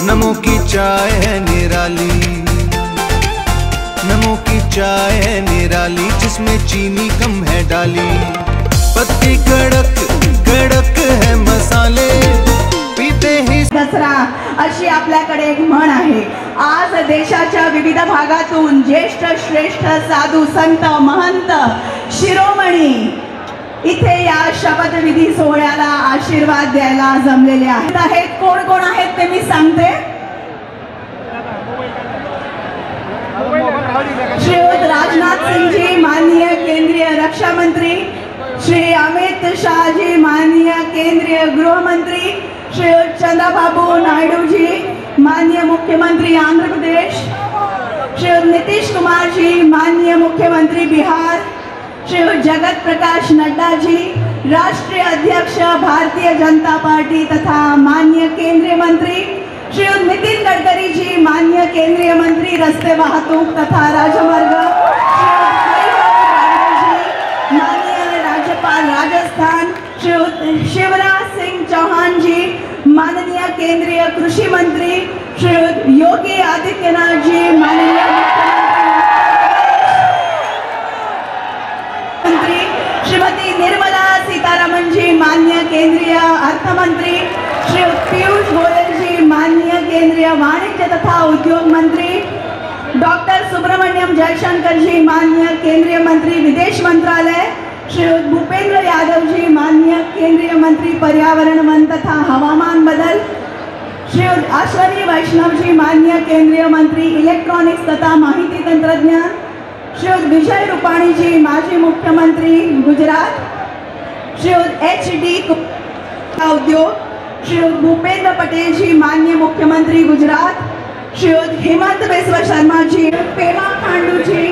नमो की चाय है निराली, नमो की चाय है निराली, जिसमें चीनी कम है डाली। पत्ती कड़क कड़क है मसाले, पीते ही दसरा अशी आपल्याकडे एक म्हण आहे। आज देशाच्या विविध भागातून ज्येष्ठ श्रेष्ठ साधू संत महंत शिरोमणी इथे या शपथविधी सोहळ्याला आशीर्वाद द्यायला जमलेले आहेत। कोण कोण आहेत ते मी सांगते। श्रीयुत राजनाथ सिंह जी माननीय केंद्रीय रक्षा मंत्री, श्री अमित शाह जी माननीय केंद्रीय गृह मंत्री, श्रीयुत चंद्रबाबू नायडू जी माननीय मुख्यमंत्री आंध्र प्रदेश, श्रीयुत नीतीश कुमार जी माननीय मुख्यमंत्री बिहार, श्रीयुत जगत प्रकाश नड्डा जी राष्ट्रीय अध्यक्ष भारतीय जनता पार्टी तथा माननीय केंद्रीय मंत्री, श्रीयुत नितिन गडकरी जी माननीय केंद्रीय मंत्री रस्ते वाहतूक तथा राजमार्ग, माननीय राज्यपाल राजस्थान श्रीयुत शिवराज सिंह चौहान जी माननीय केंद्रीय कृषि मंत्री, श्रीयुत योगी आदित्यनाथ जी माननीय मुख्यमंत्री, श्रीमती निर्मला सीतारमण जी माननीय केंद्रीय अर्थमंत्री, श्रीयुत पीयूष गोयल जी माननीय केंद्रीय वाणिज्य तथा उद्योग मंत्री, डॉक्टर सुब्रमण्यम जयशंकर जी माननीय केंद्रीय मंत्री विदेश मंत्रालय, श्रीयुत भूपेंद्र यादव जी माननीय केंद्रीय मंत्री पर्यावरण वन तथा हवामान बदल, श्रीयुत अश्वनी वैष्णव जी माननीय केंद्रीय मंत्री इलेक्ट्रॉनिक्स तथा माहिती तंत्रज्ञान, श्रीयुत विजय रूपाणी जी माजी मुख्यमंत्री गुजरात, श्रीयुत HD उद्योग, श्रीयुत भूपेंद्र पटेल जी माननीय मुख्यमंत्री गुजरात, श्रीयुत हेमंत बिस्वा शर्मा जी, पेमा खांडू जी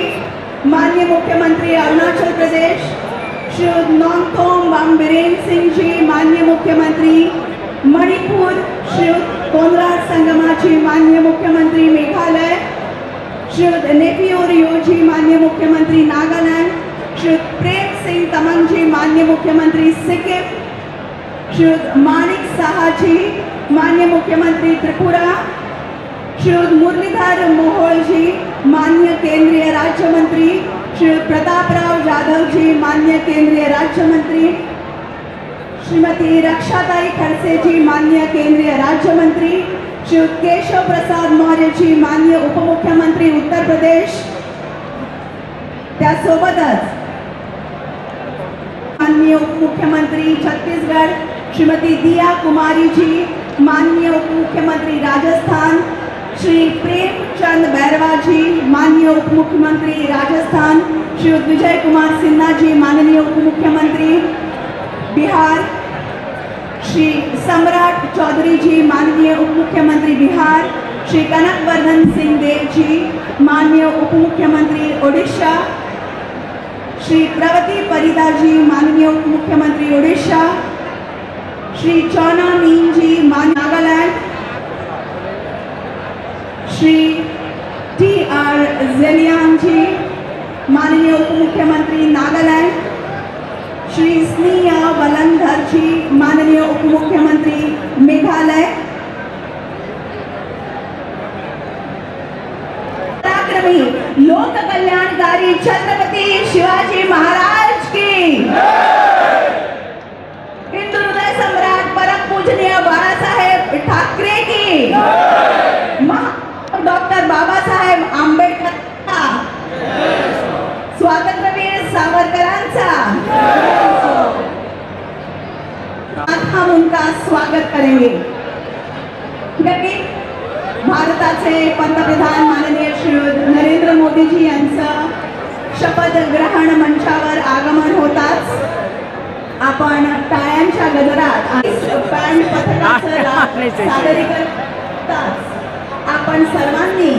माननीय मुख्यमंत्री अरुणाचल प्रदेश, श्रीयुत नोंगथोम वांगबीरेन सिंह जी माननीय मुख्यमंत्री मणिपुर, श्रीयुत कोनराड संगमा जी माननीय मुख्यमंत्री मेघालय, श्रीयुत नेपियो रियो जी माननीय मुख्यमंत्री नागालैंड, श्रीयुत प्रेम सिंह तमंग जी माननीय मुख्यमंत्री सिक्किम, श्रीयुत माणिक साहा जी माननीय मुख्यमंत्री त्रिपुरा, श्रीयुत मुरलीधर मोहोळ जी माननीय केंद्रीय राज्य मंत्री, श्रीयुत प्रतापराव जाधव जी माननीय केंद्रीय राज्य मंत्री, श्रीमती रक्षाताई खड़से जी माननीय केंद्रीय राज्य मंत्री, श्रीयुत केशव प्रसाद मौर्य जी माननीय उपमुख्यमंत्री उत्तर प्रदेश, त्यासोबतच माननीय उपमुख्यमंत्री छत्तीसगढ़ श्रीमती दिया कुमारी जी माननीय उपमुख्यमंत्री राजस्थान, श्री प्रेमचंद बैरवा जी माननीय उपमुख्यमंत्री राजस्थान, श्रीयुत विजय कुमार सिन्हा जी माननीय उपमुख्यमंत्री बिहार, श्री सम्राट चौधरी जी माननीय उपमुख्यमंत्री बिहार, श्री कनकवर्धन सिंह देव जी माननीय उपमुख्यमंत्री ओडिशा, श्री प्रवती परिदा जी माननीय उपमुख्यमंत्री ओडिशा, श्री चौना मीन जी माननीय नागालैंड, श्री TR जेलियांग जी माननीय उपमुख्यमंत्री नागालैंड, श्री स्नेहा वलंधर जी माननीय उपमुख्यमंत्री मेघालय, पराक्रमी लोक कल्याणकारी छत्रपति शिवाजी महाराज की, हिंदू हृदय सम्राट परम पूजनीय बाळासाहेब ठाकरे की, डॉक्टर बाबासाहेब आंबेडकर, स्वातंत्र्यवीर सावरकरांचा हम उनका स्वागत करेंगे। भारताचे पंतप्रधान माननीय श्री नरेंद्र मोदीजी यांचं शपथ ग्रहण मंचावर आगमन होताच आपण टाळ्यांच्या गजरात बँड पथकाचं सादरीकरताच आपण सर्वांनी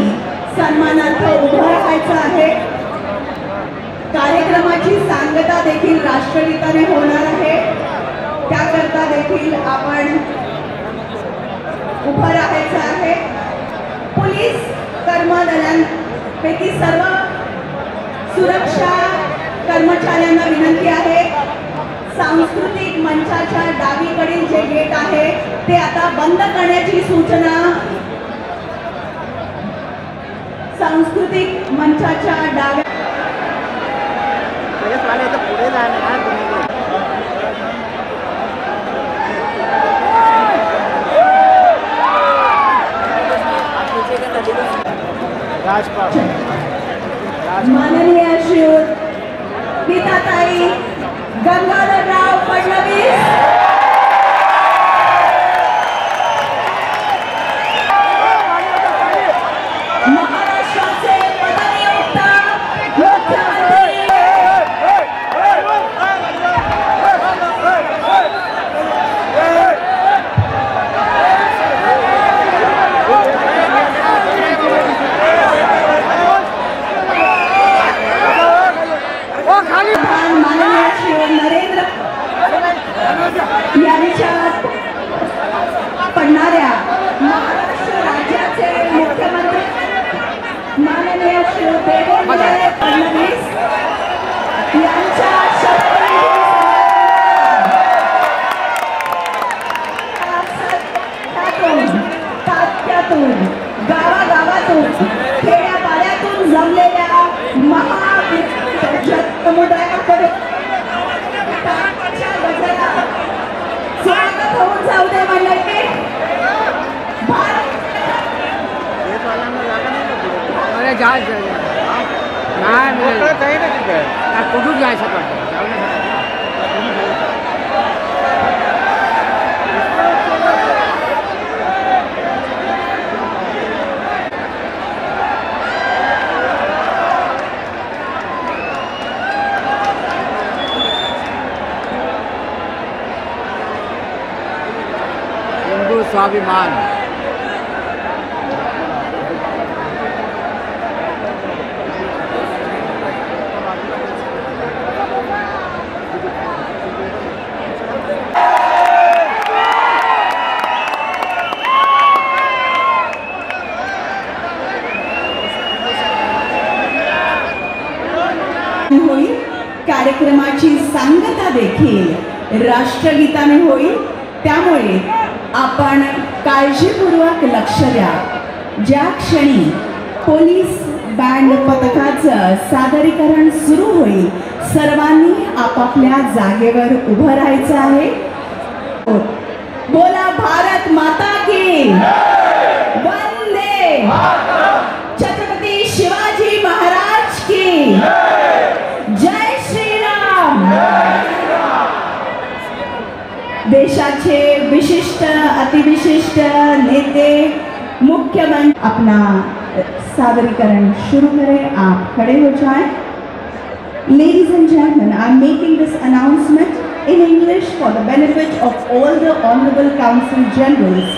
सन्मानार्थ उभं राहायचं आहे. कार्यक्रमाची सांगता देखील राष्ट्रगीताने होणार आहे. त्याकरता देखील आपण उभं राहायचं आहे. पोलीस कर्मदलांपैकी सर्व सुरक्षा कर्मचाऱ्यांना विनंती आहे, सांस्कृतिक मंचाच्या डावीकडील जे गेट आहे ते आता बंद करण्याची सूचना सांस्कृतिक मंचाच्या डाव्या माननीय श्री गीताताई गंगाधरराव फडणवीस, महाराष्ट्राचे पदनियुक्त मुख्यमंत्री माननीय श्री नरेंद्र यांच्यात पडणाऱ्या महाराष्ट्र राज्याचे मुख्यमंत्री माननीय श्री देवेंद्र फडणवीस यांच्या तात्यातून गावागावातून खेड्यापाड्यातून जमलेल्या समुदायाकडे स्वागत होऊन जाऊ दे मंडळी. कुठून जायचं पडतं. हिंदू स्वाभिमान होईल. कार्यक्रमाची सांगता देखील राष्ट्रगीताने होईल. त्यामुळे आपण काळजीपूर्वक लक्ष द्या. ज्या क्षणी पोलीस बँड पथकाचं सादरीकरण सुरू होईल सर्वांनी आपापल्या जागेवर उभं राहायचं आहे. बोला भारत माता की वंदे, छत्रपती शिवाजी महाराज की जय श्रीराम. देशाचे विशिष्ट अतिविशिष्ट नेते मुख्यमंत्री अपना सादरीकरण शुरू करें. आप खड़े हो जाएं. Ladies and gentlemen, I am making this announcement in English for the benefit of all the Honorable Council Generals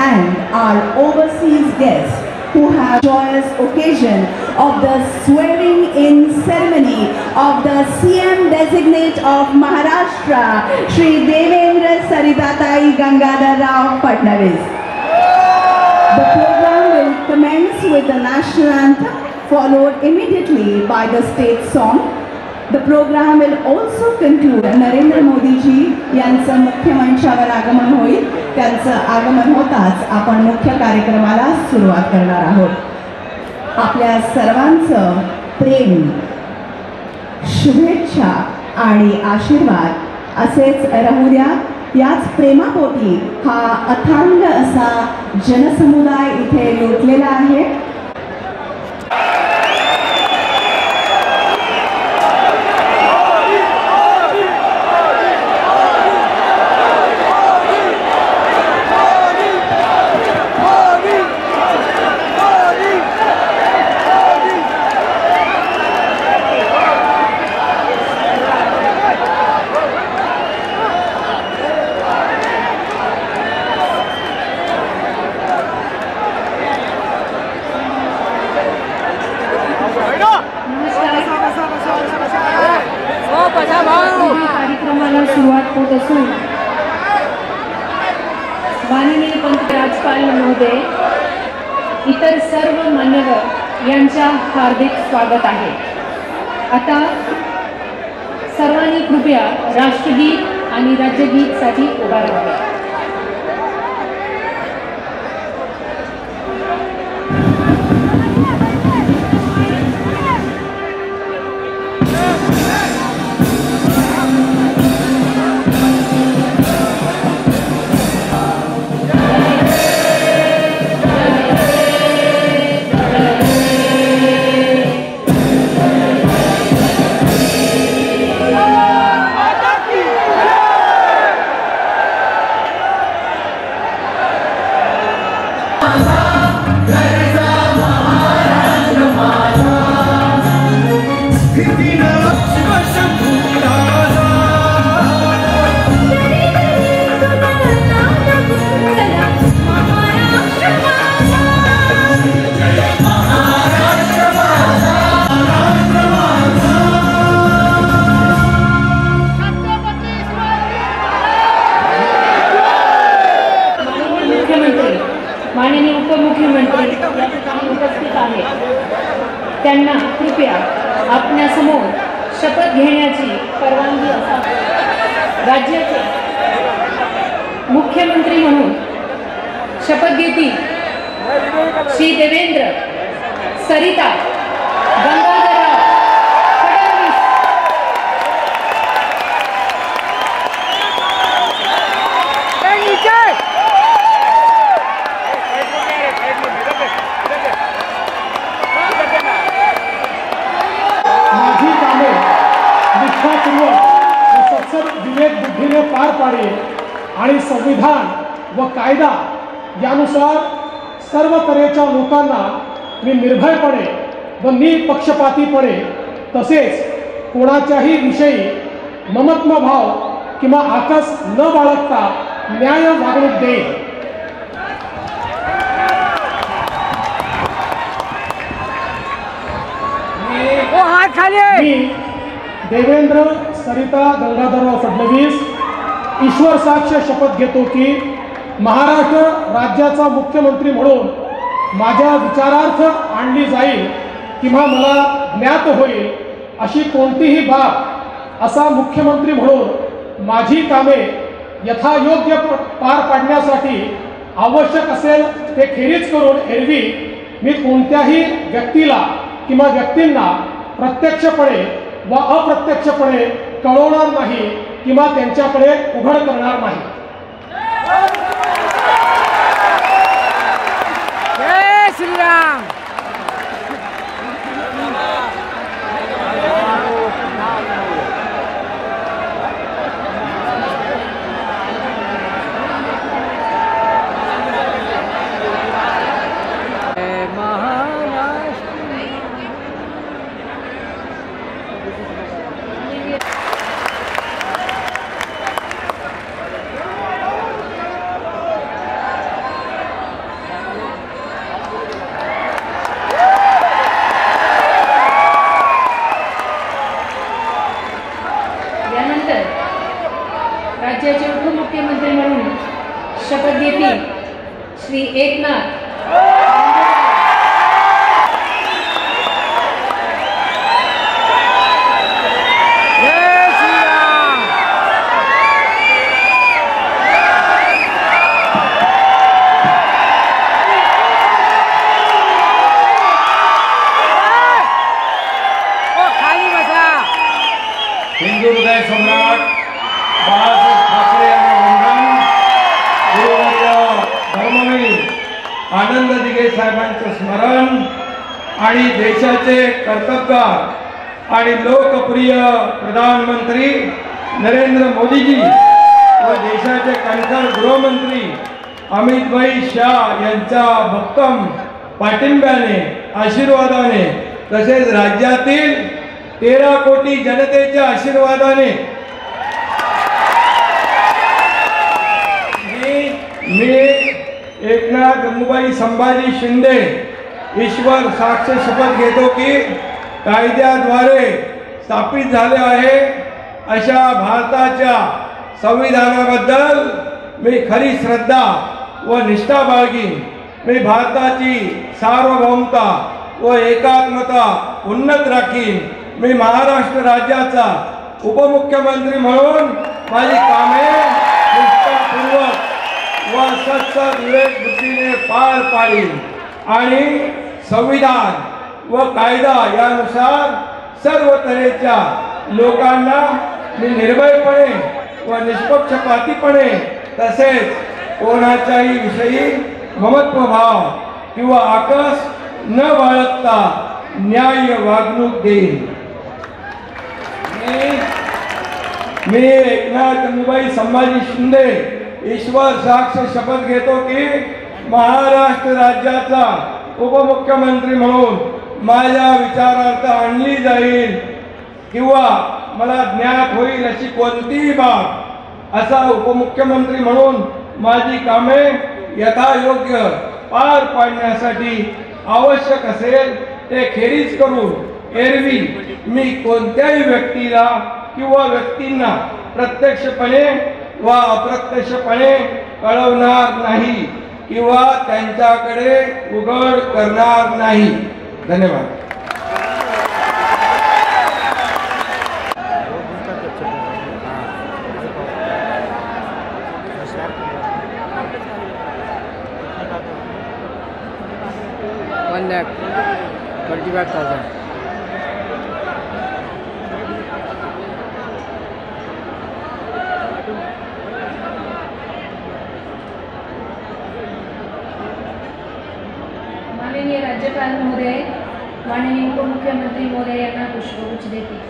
and our overseas guests who have joyous occasion of the swearing in ceremony of the CM designate of Maharashtra, Shri Devendra Saritatai Gangadhar Rao Fadnavis. The program will commence with the national anthem, followed immediately by the state song. The program will also conclude. Narendra Modiji यांचं मुख्य मंचावर आगमन होईल. त्यांचं आगमन होताच आपण मुख्य कार्यक्रमाला सुरुवात करणार आहोत. आपल्या सर्वांचं प्रेम, शुभेच्छा आणि आशीर्वाद असेच राहू द्या. याच प्रेमापोटी हा अथांग असा जनसमुदाय इथे लोटलेला आहे. बसून माननीय पंतप्रधान राज्यपाल महोदय, इतर सर्व मान्यवर यांच्या हार्दिक स्वागत आहे। आता सर्वांनी कृपया राष्ट्रगीत आणि राज्यगीतसाठी उभा राहावे। माननीय उपमुख्यमंत्री या ठिकाणी उपस्थित आहेत। त्यांना कृपया आपल्यासमोर शपथ घेण्याची परवानगी असावी। राज्याचे मुख्यमंत्री म्हणून शपथ घेतील श्री देवेंद्र सरिता गंगाधरराव फडणवीस। माझी कामे निष्ठापूर्वक व सत्सद विवेक बुद्धीने पार पाडेल आणि संविधान व कायदा यानुसार सर्व तऱ्हेच्या लोकांना मी निर्भयपणे व निपक्षपातीपणे तसेच कोणाच्याही विषयी ममत्वभाव किंवा आकस न बाळगता न्याय वागणूक देईन। मी देवेंद्र सरिता गंगाधरराव फडणवीस ईश्वर साक्ष शपथ घेतो की महाराष्ट्र राज्याचा मुख्यमंत्री म्हणून माझ्या विचारार्थ आणली जाईल किंवा मला ज्ञात होईल अशी कोणतीही बाब असा मुख्यमंत्री म्हणून माझी कामे यथायोग्य पार पाडण्यासाठी आवश्यक असेल ते खेरीज करून एरवी मी कोणत्याही व्यक्तीला किंवा व्यक्तींना प्रत्यक्षपणे व अप्रत्यक्षपणे कळवणार नाही किंवा त्यांच्याकडे उघड करणार नाही। जय श्रीराम। राज्याचे उपमुख्यमंत्री म्हणून शपथ घेतील श्री एकनाथ हिंदू हृदय सम्राट बाळासाहेब ठाकरे यांना वंदन। गुरुवर्य धर्मवीर आनंद दिघे साहेबांचं स्मरण आणि देशाचे कर्तबगार आणि लोकप्रिय प्रधानमंत्री नरेंद्र मोदीजी व देशाचे कणखर गृहमंत्री अमित भाई शाह यांच्या भक्कम पाठिंब्याने आशीर्वादाने तसेच राज्यातील 13 कोटी जनतेच्या आशीर्वादाने मी एकनाथ गंगूबाई संभाजी शिंदे ईश्वर साक्ष शपथ घेतो की कायद्याद्वारे स्थापित झाले आहे अशा भारताच्या संविधानाबद्दल मी खरी श्रद्धा व निष्ठा बाळगीन. मी भारताची सार्वभौमता व एकात्मता उन्नत राखीन. मी महाराष्ट्र राज्याचा उपमुख्यमंत्री म्हणून माझी कामे निष्ठापूर्वक व सत्सद विवेक बुद्धीने पार पाडीन आणि संविधान व कायदा यानुसार सर्व तऱ्हेच्या लोकांना मी निर्भयपणे व निष्पक्षपातीपणे तसेच कोणाच्याही विषयी ममत्वभाव किंवा आकस न बाळगता न्याय्य वागणूक देईन. मी एकनाथ गंगूबाई संभाजी शिंदे ईश्वर साक्ष शपथ घेतो की महाराष्ट्र राज्याचा उपमुख्यमंत्री म्हणून माझ्या विचारार्थ आणली जाईल किंवा मला ज्ञात होईल अशी कोणतीही बाब असा उपमुख्यमंत्री म्हणून माझी कामे यथायोग्य पार पाडण्यासाठी आवश्यक असेल ते खेरीज करून एरवी मी कोणत्याही व्यक्तीला किंवा व्यक्तींना प्रत्यक्षपणे व अप्रत्यक्षपणे कळवणार नाही किंवा त्यांच्याकडे उघड करणार नाही. धन्यवाद. माननीय राज्यपाल महोदय, माननीय उपमुख्यमंत्री महोदय यांना पुष्पगुच्छ देते.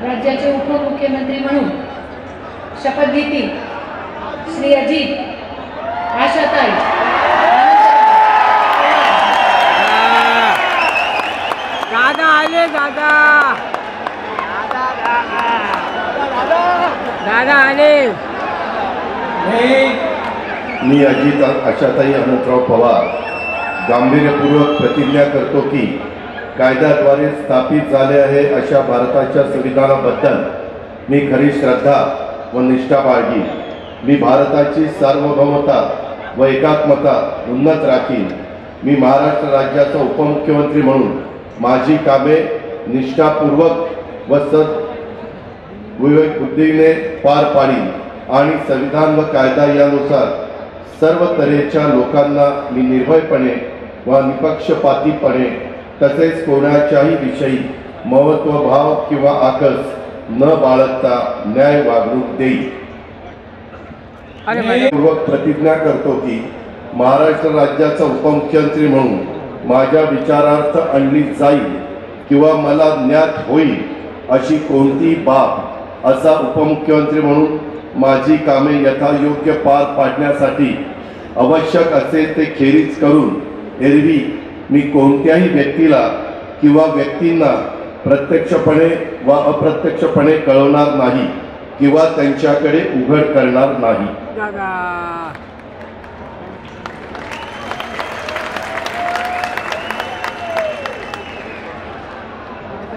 राज्याचे उपमुख्यमंत्री म्हणून शपथ घेतील श्री अजित आशाताई दादा आले. दादा दादा आले. मी अजित आशाताई अनंतराव पवार गांभीर्यपूर्वक प्रतिज्ञा करतो की कायद्याद्वारे स्थापित झाले आहे अशा भारताच्या संविधानाबद्दल मी खरी श्रद्धा व निष्ठा बाळगीन. मी भारताची सार्वभौमता व एकात्मता उन्नत राखीन. मी महाराष्ट्र राज्याचा उपमुख्यमंत्री म्हणून माझी कामे निष्ठापूर्वक व विवेक बुद्धीने पार पाडीन आणि संविधान व कायदा यानुसार सर्व तऱ्हेच्या लोकांना मी निर्भयपणे व निपक्षपातीपणे तसेच कोणाच्याही विषयी महत्वभाव किंवा आकस न बाळगता न्याय वागणूक देईल. पूर्वक प्रतिज्ञा करतो की महाराष्ट्र राज्याचा उपमुख्यमंत्री म्हणून माझ्या विचारार्थ आणली जाईल किंवा मला ज्ञात होईल अशी कोणतीही बाब असा उपमुख्यमंत्री म्हणून माझी कामे यथायोग्य पार पाडण्यासाठी आवश्यक असेल ते खेरीज करून एरवी मी कोणत्याही व्यक्तीला किंवा व्यक्तींना प्रत्यक्षपणे व अप्रत्यक्षपणे कळवणार नाही किंवा त्यांच्याकडे उघड करणार नाही.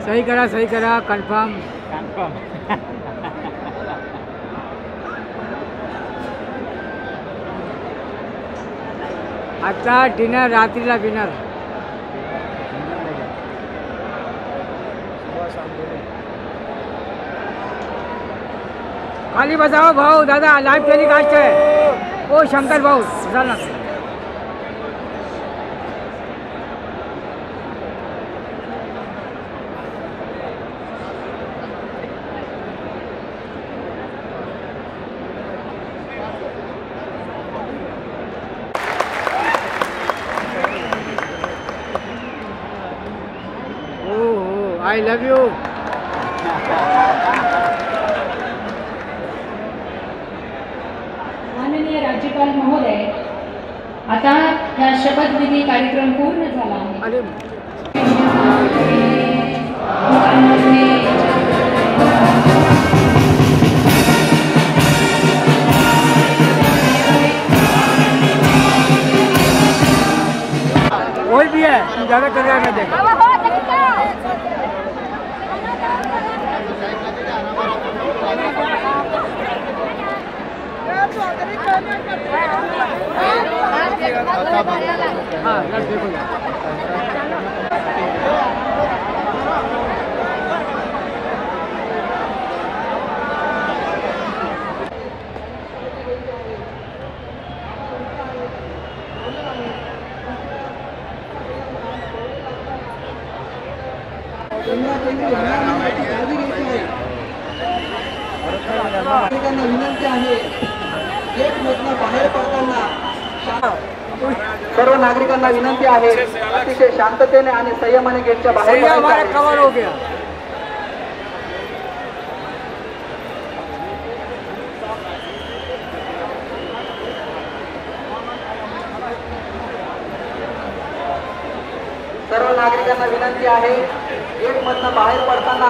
सही करा कन्फर्म. आता डिनर, रात्रीला डिनर. खाली बजाओ भाऊ. दादा लाइव टेलीकास्ट है. ओ शंकर भाऊ चला. I love you. राज्यपाल महोदय, आता हा शपथविधी कार्यक्रम पूर्ण झाला आहे. कोई भी है ज़्यादा कर रहा है मैं देखा. हाँ देखो नागरिकांना विनंती आहे, गेटमधनं बाहेर पडताना सर्व नागरिकांना विनंती आहे अतिशय शांततेने आणि संयमाने गेटच्या बाहेर पडायचं कवर हो गया. सर्व नागरिकांना विनंती आहे, गेटमधनं बाहेर पडताना